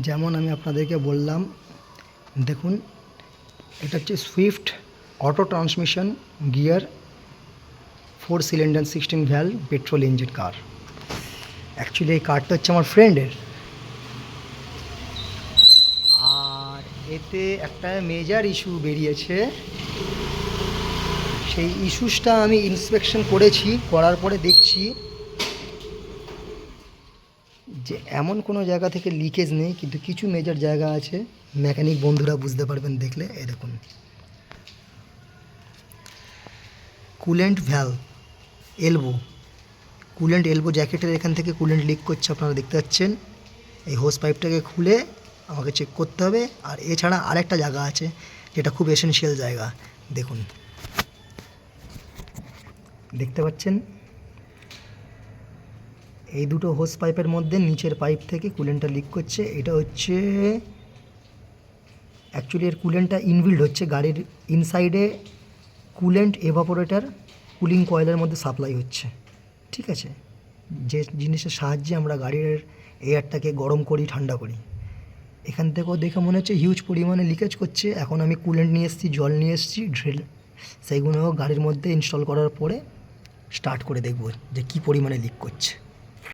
যেমন আমি আপনাদেরকে বললাম, দেখুন এটা হচ্ছে Swift auto transmission gear 4 cylinder 16 valve petrol engine car. Actually এই কারটা হচ্ছে আমার ফ্রেন্ডের, আর এতে একটা মেজর ইস্যু বেরিয়েছে। সেই ইস্যুসটা আমি ইন্সপেকশন করেছি, করার পরে দেখছি যে এমন কোনো জায়গা থেকে লিকেজ নেই, কিন্তু কিছু মেজর জায়গা আছে। মেকানিক বন্ধুরা বুঝতে পারবেন দেখলে। এই দেখুন, coolant valve elbow, coolant elbow জ্যাকেটের এখান থেকে কুলেন্ট লিক করছে, আপনারা দেখতে পাচ্ছেন। এই হোস পাইপটাকে খুলে আমাকে চেক করতে হবে। আর এছাড়া আরেকটা জায়গা আছে যেটা খুব এসেনশিয়াল জায়গা, দেখুন দেখতে পাচ্ছেন। এই দুটো হোস পাইপের মধ্যে নিচের পাইপ থেকে কুলেন্টটা লিক করছে। এটা হচ্ছে অ্যাকচুয়ালি এর কুলেন্টটা ইনবিল্ড হচ্ছে গাড়ির ইনসাইডে, কুলেন্ট এভাপোরেটর কুলিং কয়েলের মধ্যে সাপ্লাই হচ্ছে, ঠিক আছে, যে জিনিসের সাহায্যে আমরা গাড়ির এয়ারটাকে গরম করি, ঠান্ডা করি। এখান থেকেও দেখে মনে হচ্ছে হিউজ পরিমাণে লিকেজ করছে। এখন আমি কুলেন্ট নিয়ে এসেছি, জল নিয়ে এসেছি, ড্রিল, সেইগুলো গাড়ির মধ্যে ইনস্টল করার পরে স্টার্ট করে দেখব যে কী পরিমাণে লিক করছে।